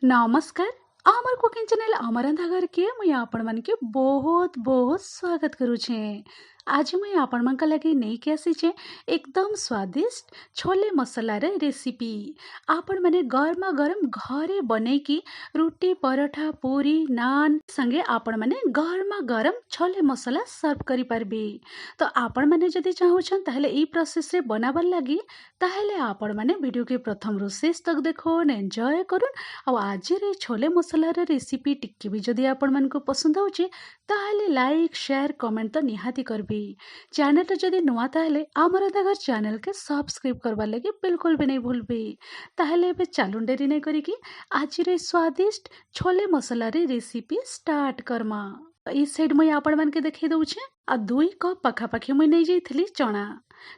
नमस्कार। आमर cooking channel अमरंधा घर के मुई आपण मन के बहुत बहुत स्वागत करू छे। आज मुई आपण मन का लगी नहीं के आसी छे एकदम स्वादिष्ट छोले मसाला रे रेसिपी। आपण माने गर्मा गरम घरे बने की रोटी पराठा पूरी नान संगे आपण माने गर्मा गरम छोले मसाला सर्व करी पारबी। तो आपण माने जदि चाहूछन ताहले ई प्रोसेस रे बनाबर लगी ताहले आपण माने वीडियो के प्रथम ରୁ शेष तक देखोन एंजॉय करूँ। आज छोले मसालार रेसिपी टिक्की भी जदि आपण मानक पसंद होची ताहले लाइक शेयर कमेंट तो निहाती करबी। चैनल जदि नुआ ताहले अमरंधा घर चैनल के सब्सक्राइब करबा लगे बिल्कुल भी नहीं भूलबी। ताहले एबे चालुन डेरी नहीं करी कि आज स्वादिष्ट छोले मसाला रे रेसिपी स्टार्ट करमा। ई साइड मुई आपण मान के देखै दउछे आ 2 कप पाखापाखी मुई नहीं जाइथिली चना।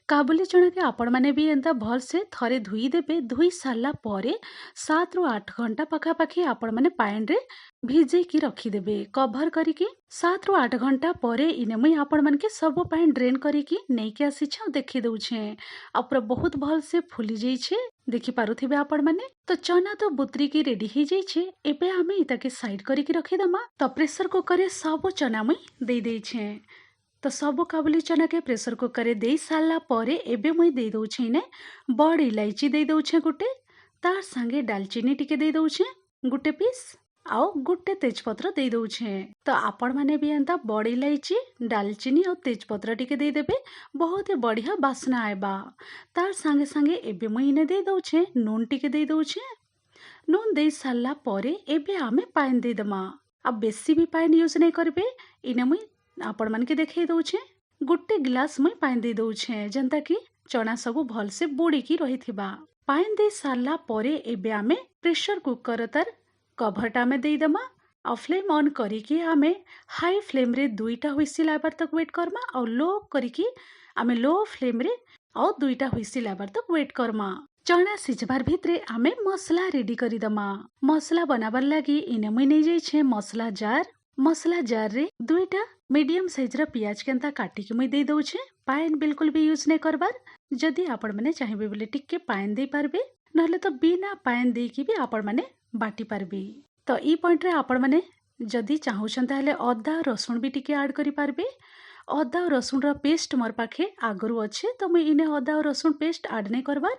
काबुली चना के आपण माने भी एंता भल से थरे धुई देबे। धुई सारला परे 7 ରୁ 8 घंटा पाखापाखी आपण माने पानी रे भिजे की रखी देबे कवर करी की। 7 ରୁ 8 घंटा परे इने मुई आपण मान के सब पानी ड्रेन करी की नहीं के आसी छ देखि दउछे। आ पूरा बहुत भल से फुली जाई छे देखि पारुथिबे आपण माने। तो चना तो बुतरी की रेडी हो जाई छे। एबे हमें इता के साइड करी की रखी दमा। तो प्रेशर कुकर रे सब चना मुई दे देई छे। तो सब काबुली चना के प्रेशर कुकर दे सारा पर एबे मुई दे दउछे इने बड़ इलायची दे दउछे गुटे, तार संगे दालचीनी टिके दे दउछे गुटे पीस आउ गुटे तेजपत्र दे दउछे। तो आपण माने भी एंता बड़ इलायची दालचीनी और तेजपत्र टिके दे देबे बहुत ही बढ़िया बासना आएबा। तार संगे संगे एबे मुई इने दे दउछे नून टिके दे दउछे। नून दे सारा पर एबे आमे पानी दे दमा। अब बेसी भी पानी यूज नहीं करबे। इने मुई आपण मान के देखै दउछे गुटे गिलास मुई पानी दे दउछे जनता कि चना सब भल से बुड़ी की रहिथिबा। पानी दे सारला परे एबे आमे प्रेशर कुकर तार कभरटा में दे दमा और फ्लेम ऑन करी की आमे हाई फ्लेम रे 2टा हुइसिल आबार तक वेट करमा और लो करी की आमे लो फ्लेम रे और 2टा हुइसिल आबार तक वेट करमा। चना सिझबार भितरे आमे मसला रेडी करी दमा। मसला बनाबार लगी इने मुई नहीं जाई छे मसला जार रे 2टा मीडियम साइज रा पियाज के अंता काटी के मुई दे दउछे। पानी बिल्कुल भी यूज नहीं करबार। जदि आपण माने चाहिबे बोले टिके पानी दे पारबे नहले तो बिना पानी दे की भी आपण माने बाटी पारबे। तो ई पॉइंट रे आपण माने जदि चाहूछन ताहले अदा रसुण भी टिके ऐड करि पारबे। अदा और रसुण रा पेस्ट मोर पाखे आगरु अच्छे तो मुई इने अदा और रसुण पेस्ट ऐड नहीं करबार।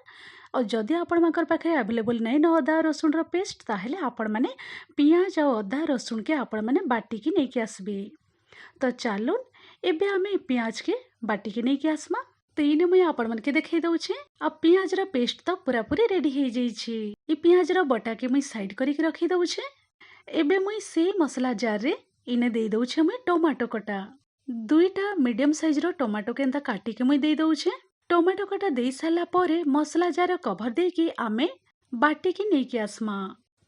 और जदि आपण माकर पाखे अवेलेबल नहीं न अदा रसुण रा पेस्ट ताहले आपण माने पियाज और अदा रसुण के आपण माने बाटी की नहीं के आसबे। तो चालून एबे आमे पियाज के बाटी के नहीं के आसमा। तो इने मुई आपण मन के देखै दउछे। अब पियाज रा पेस्ट तो पूरा पूरी रेडी हो जाई छी। ई पियाज रा बटा के मुई साइड करी के रखी दउछे। एबे मुई से मसला जार रे इने दे दउछे मुई टमाटो कटा 2टा मीडियम साइज रो टमाटो के अंता काटी के मुई दे दउछे। टमाटो कटा दे साला परे मसला जार कवर दे की आमे बाटी की नहीं के आसमा।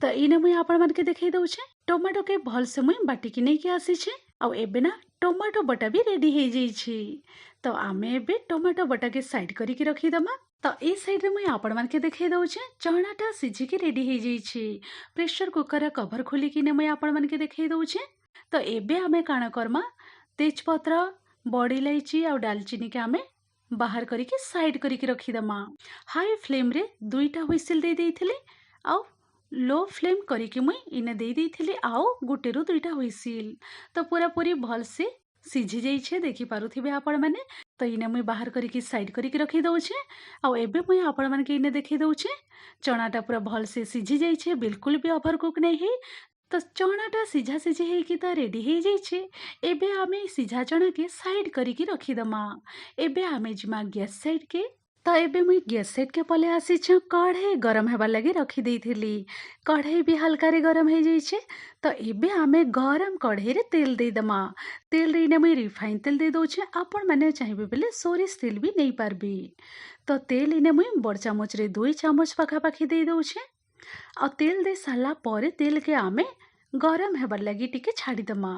तो इने मुई आपण मन के देखै दउछे टमाटो के भल से मुई बाटी की नहीं के आसी छे। और एबे ना टमाटो बटा भी रेडी हो जाई छी। तो आमे एबे टमाटो बटा के साइड करी के रखी दमा। तो ए साइड रे मुई आपण मन के देखै दउछे चनाटा सिझी के रेडी हो जाई छी। प्रेशर कुकर रा कवर खोली कि ने मुई आपण मन के देखै दउछे। तो एबे आमे काना करमा तेजपत्र बड़ इलायची और दालचीनी के आमे बाहर करी के साइड करी के रखी दमा। हाई फ्लेम रे 2टा हुइसिल दे देइथिले आउ लो फ्लेम करी के मुई इने दे देइथिले आउ गुटे रू 2टा हुइसिल। तो पूरा पूरी भल से सिझी जाई छे देखि पारुथिबे आपण माने। तो इने मुई बाहर करी के साइड करी के रखी दउछे। आउ एबे मुई आपण मान के इने देखि दउछे चनाटा पूरा भल से सिझी जाई छे बिल्कुल भी ओवर कुक नहीं है। तो चनाटा सिझा सिझी है कि तो रेडी हो जाई छे। एबे आमे सिझा चना के साइड करी के रखी दमा। एबे आमे जिमा गैस साइड के। तो एबे मुई गैस साइड के पले आसी छ कढ़ाई गरम हेबा लगी रखी देइथिली। कढ़ाई भी हल्का रे गरम हो जाई छे। तो एबे आमे गरम कढ़ाई रे तेल दे दमा। तेल रे इने मुई रिफाइन तेल दे दउछे। आपण माने चाहिबे बेले सोरिष तेल भी नहीं पारबे। तो तेल इने मुई बड़ चामच रे 2 चामच पाखापाखी दे दउछे। और तेल दे साला परे तेल के आमे गरम हेबार लगी टिके छाड़ी दमा।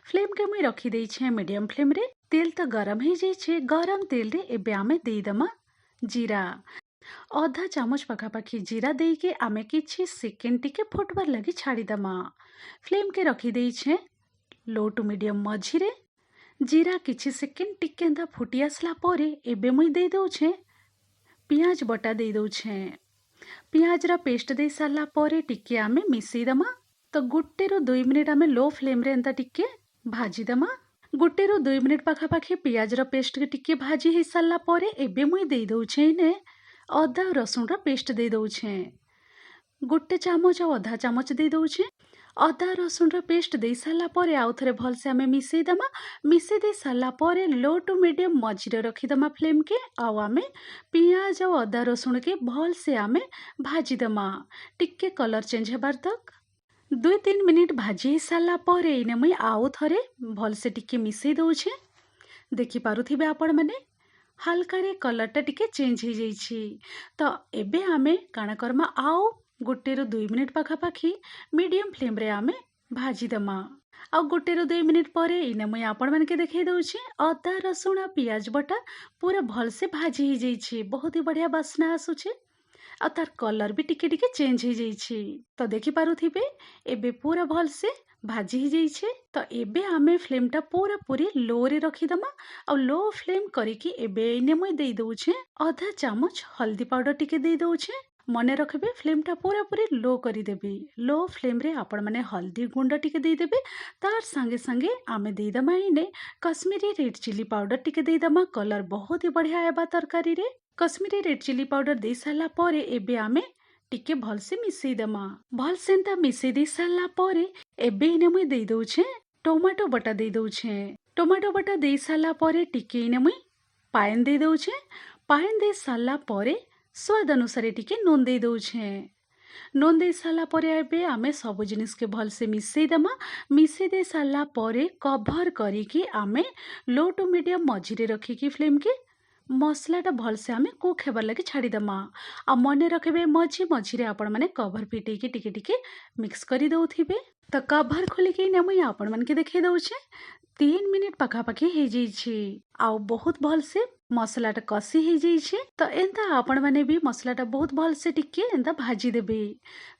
फ्लेम के मुई रखी देई छे मीडियम फ्लेम रे। तेल तो गरम हो जाई छे। गरम तेल रे एबे आमे दे दमा जीरा आधा चामच पाखापाखी जीरा दे के आमे किछि सेकेंड टिके फुटबार लगी छाड़ी दमा। फ्लेम के रखी देई छे लो टू मीडियम मझिरे। जीरा किछि सेकेंड टिके एंता फुटी आसला परे एबे मुई दे दउछे पियाज बटा दे दउछे। ପିଆଜର ପେଷ୍ଟ ଦେଇ ସାରିଲା ପରେ ଟିକେ ଆମେ ମିଶେଇଦେମା। ତ 1-2 ମିନିଟ୍ ଆମେ लो फ्लेम्रे एंता टिके भाजीदेमा। 1-2 मिनिट पाखापाखि पियाजर पेस्ट के टिके भाजी हो सारा पर एबे मुई दे दउछे ने अदा रसुण पेस्ट दे दउछे। 1 चामच और आधा चामच दे दउछे। अदा रसुण पेस्ट दे सारा पर आउ थरे भल से आमे मिसई दमा। मिसई दे सारा पर लो टू मीडियम मझिरे रखीदमा फ्लेम के। आउ आमे पियाज और अदा रसुण के भल से आमे भाजी दमा टिके कलर चेंज हेबार तक। 2-3 मिनिट भाजी सारा पर एने मुई आउ थरे भल से टिके मिसई दउछे। देखि पारुथिबे आपण माने हल्का रे कलरटा टिके चेंज हो जाइछि। तो एबे आमे काना करमा आउ 1-2 मिनिट पाखापाखि मीडियम फ्लेम रे आमे भाजी दमा। आउ 1-2 मिनिट पर इने मुई आपण मानके देखै दउछि अदा रसुण पियाज बटा पूरा भल से भाजी हो जाइछि। बहुत ही बढ़िया बास्ना आसुछि आ तार कलर भी टिके टिके चेंज हो जाइछि। तो देखि पारुथिबे एबे पूरा भल से भाजी हो जाइछे। तो एबे आमे फ्लेमटा पूरा पूरी लो रे रखीदमा। आ लो फ्लेम करिकी एबे इने मुई दे दउछे आधा चामच हल्दी पाउडर टिके दे दउछे। मने रखबे फ्लेमटा पूरा पूरी लो करी देबे। लो फ्लेम रे आपण माने हल्दी गुंड टिके दे देबे। तार संगे संगे आमे दे दमा इने कश्मीरी रेड चिली पाउडर टिके दे दमा। कलर बहुत ही बढ़िया आबा तरकारी रे। कश्मीरी रेड चिली पाउडर दे साला परे एबे आमे टिके भल से मिसई दमा। भल से एंता मिसई दे साला परे एबे इने मुई दे दउछे टोमाटो बटा दे दउछे। टोमाटो बटा दे साला परे टिके इने मुई पाइन दे दउछे। पाइन दे साला परे स्वाद अनुसार टिके नून दे दउछे। नून दे साला परे एबे आमे सब जिनिस के भल से मिसई दमा। मिसई दे साला परे कवर करिकी आमे लो टू मीडियम मझिरे रखिकी फ्लेम के मसलाटा भल से आमे कुक हेबार लगी छाड़ी दमा। आ मने रखबे मझी मझिरे आपण माने कवर पिटेकी टिके टिके मिक्स करी दउथिबे। तो कवर खोलिकी ने मुई आपण मानके देखै दउछे 3 मिनिट पाखापाखि हो जाइछि। आउ बहुत भल से मसलाटा कसी हो जाइछि। तो एंता आपण माने भी मसलाटा बहुत भल से टिके एंता भाजी देबे।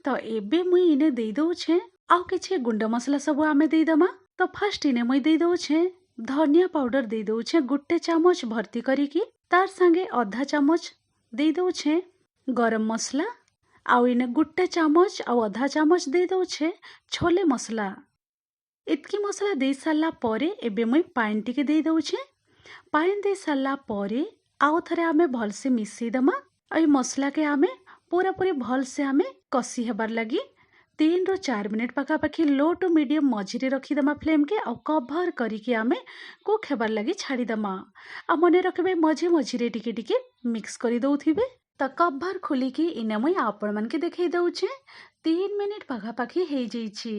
तो एबे मुई इने दे दउछे आउ किछि गुंड मसला सब आमे दे दमा। तो फर्स्ट इने मुई दे दउछे धनिया पाउडर दे दउछे 1 चामच भर्ती करिकी। तार संगे आधा चामच दे दउछे गरम मसला। आउ इने 1 चामच आउ आधा चामच दे दउछे छोले मसला। इतकी मसला दे साला परे एबे मुई पाइन टिके दे दउछे। पाइन दे साला परे आउ थरे आमे भल से मिसई दमा। एई मसला के आमे पूरा पूरी भल से आमे कसी हेबार लगी 3-4 मिनिट पाखापाखि लो टू मीडियम मझिरे रखीदमा फ्लेम के। आउ कवर करिकी आमे कुक हेबार लगी छाड़ी दमा। आ मने रखबे मझे मझिरे टिके टिके मिक्स करी दउथिबे। तो कवर खोलिकी इने मुई आपण मानके देखै दउछे 3 मिनिट पाखापाखि हो जाइछि।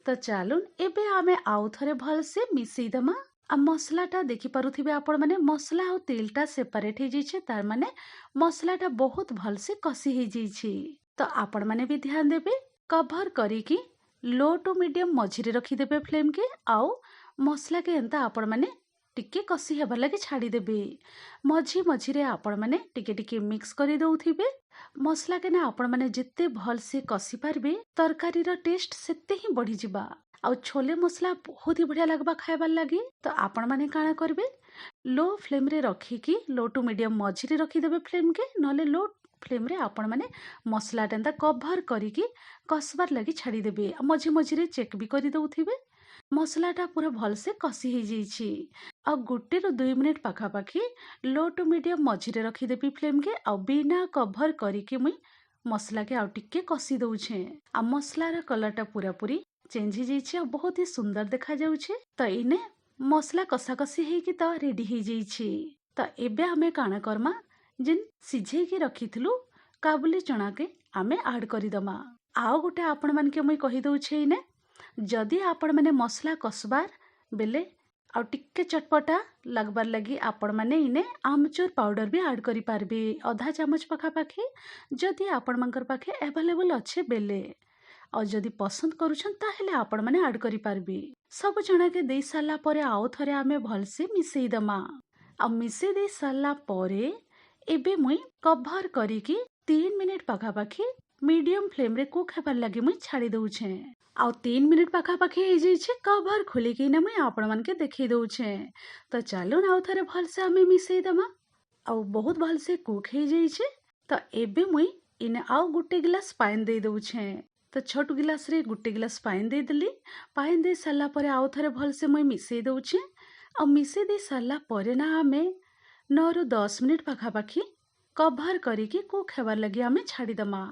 तो चालुन एबे आमे आउ थरे भल से मिसई दमा। आ मसलाटा देखि पारुथिबे आपण माने मसला और तेलटा सेपरेट हो जाइछे। तार माने मसलाटा बहुत भल से कसी हो जाइछि। तो आपण माने भी ध्यान देबे कवर करिकी लो टू मीडियम मझिरे रखी देबे फ्लेम के। आउ मसला के एंता आपण माने टिके कसी हेबार लगी छाड़ी देबे। मझी मझिरे आपण माने टिके टिके मिक्स करी दउथिबे। मसला के ना आपण माने जिते भल से कसी पारबे तरकारी रो टेस्ट सेते ही बढ़ी जिबा। आउ छोले मसला बहुत ही बढ़िया लगबा खाइबार लगी। तो आपण माने काना करबे लो फ्लेम रे रखिकी लो टू मीडियम मझिरे रखी देबे फ्लेम के। नले लो फ्लेम रे आपण माने मसला टेंता कवर करिकी कसबार लगी छाड़ी देबे। मझी मझिरे चेक भी करी दउथिबे मसलाटा पूरा भल से कसी हो जाइछि। आ 1-2 मिनिट पाखापाखि लो टू मीडियम मझिरे रखीदेबी फ्लेम के। आ बिना कवर करिकी मुई मसला के आउ टिके कसी दउछे। आ मसलार कलरटा पूरा पूरी चेंज हो जाइछि आ बहुत ही सुंदर देखा जाउछे। तो इने मसला कसा कसी हेकी तो रेडी हो जाइछि। तो एबे आमे काना करमा जिन सिझेकी रखीथिलु काबुली चना के आमे ऐड करी दमा। आउ गोटे आपण मानके मुई कहि दउछे इने जदि आपण माने मसला कसबार बेले आउ टिके चटपटा लगबार लगी आपण माने इने आमचूर पाउडर भी ऐड करि पारबे आधा चामच पाखापाखि जदि आपण मानकर पाखे अवेलेबल अच्छे बेले। और जदि पसंद करूछन ताहेले आपण माने ऐड करि पारबे। सब चना के दे साला परे आउ थरे आमे भल से मिसई दमा। आ मिसई दे साला परे एबे मुई कवर करिकी 3 मिनिट पाखापाखि मीडियम फ्लेम रे कुक हेबार लगी मुई छाड़ी दउछे। आउ 3 मिनिट पाखापाखि हो जाइछे। कवर खोलिकी ना मुई आपण मानके देखै दउछे। तो चालुन आउ थरे भल से आमे मिसई दमा। आउ बहुत भल से कुक हो जाइछे। तो एबे मुई इने आउ गोटे गिलास पानी दे दउछे। तो छोट गिलास रे गोटे गिलास पानी दे देली। पानी दे सारा परे आउ थरे भलसे मुई मिसई दउछे। आ मिसई दे सारा परे ना आमे 9 ରୁ 10 मिनिट पाखापाखी कभर करिकी कुक हेबार लगी आमे छाड़ीदमा।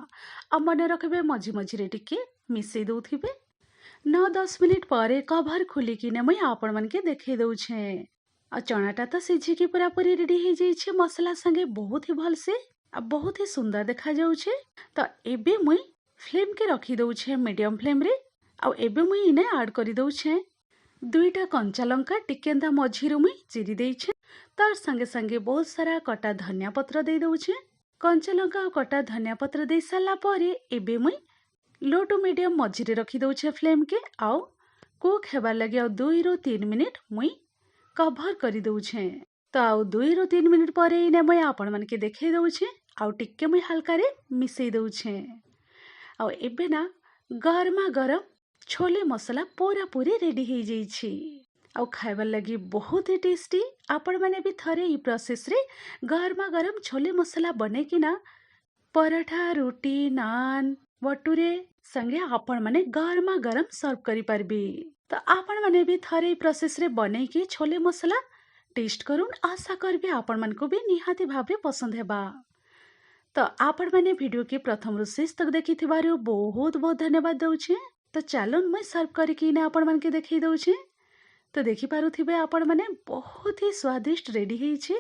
आ मने रखबे मझी मझिरे टिके मिसई दउथिबे। 9-10 मिनिट परे कभर खोलिकिने मुई आपण मानके देखई दउछे। आ चनाटा तो सिझिकी पूरा पूरी रेडी हो जाइए मसला संगे बहुत ही भलसे आ बहुत ही सुंदर देखा जाउछे। तो एबे मुई फ्लेम के रखी दउछे मीडियम फ्लेम रे। आ एबे मुई इने ऐड करी दउछे 2टा कंचा लंका टिकेंदा मझिरु मुई चिरी देइछे। तार संगे संगे बहुत सारा कटा धनिया पत्र दे दउछे। कंचा लंका और कटा धनिया पत्र दे साला परे एबे मुई लो टू मीडियम मझिरे रखी दउछे फ्लेम के। आउ कुक हेबार लगे 2 ରୁ 3 मिनिट मुई कभर करी दउछे। तो आउ 2 ରୁ 3 मिनिट परे इने मुई आपण मानके देखई दउछे। आउ टिके मुई हल्का रे मिसई दउछे। आउ एबे ना गरमा गरम छोले मसला पूरा पूरी रेडी हो जाइए। आउ खाइबार लगी बहुत ही टेस्टी। आपण माने भी थरे ई प्रोसेस रे गरमा गरम छोले मसला बनेकिना पराठा रोटी नान बटुरे संगे आपण माने गरमा गरम सर्व करी पारबे। तो आपण माने भी थरे प्रोसेस रे बनेकी छोले मसला टेस्ट करून आशा करबे आपण मानको भी निहाती भाबे पसंद हेबा। तो आपण माने वीडियो के प्रथम रु शेष तक देखिथिबारु बहुत बहुत धन्यवाद दउछे। तो चलो मैं सर्व करके इने आपण मानके देखई दउछे। तो देखि पारुथिबे आपण माने बहुत ही स्वादिष्ट रेडी होइछे।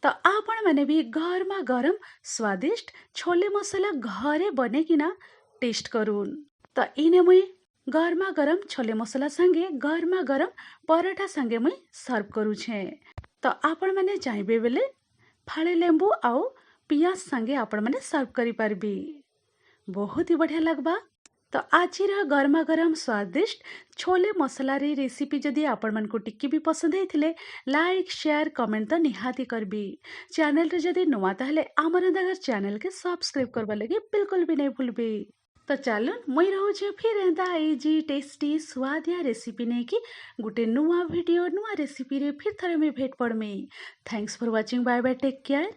तो आपण माने भी गरमा गरम स्वादिष्ट छोले मसला घरे बनेकिना टेस्ट करून। तो इने मुई गरमा गरम छोले मसला संगे गरमा गरम पराठा संगे मुई सर्व करूछे। तो आपण माने चाहबे बेले फाळे लेंबू आउ पियाज संगे आपण माने सर्व करी पारबे। बहुत ही बढ़िया लगबा। तो आज गरमा गरम स्वादिष्ट छोले मसला रे रेसिपी जदि आपण मानको टिक्की भी पसंद हेथिले लाइक शेयर कमेंट तो निहाती करबी। चैनल रे जदि नुआ ताहले आमर अंदागर चैनल के सब्सक्राइब करबा लगे बिल्कुल भी नहीं भूलबे। तो चलो मुई रहूचे फिर एंदा इजी टेस्टी स्वादिया रेसिपी नहीं कि गोटे नुआ वीडियो नुआ रेसिपी रे फिर थरे में भेट पड़मी। Thanks for watching. Bye bye take care.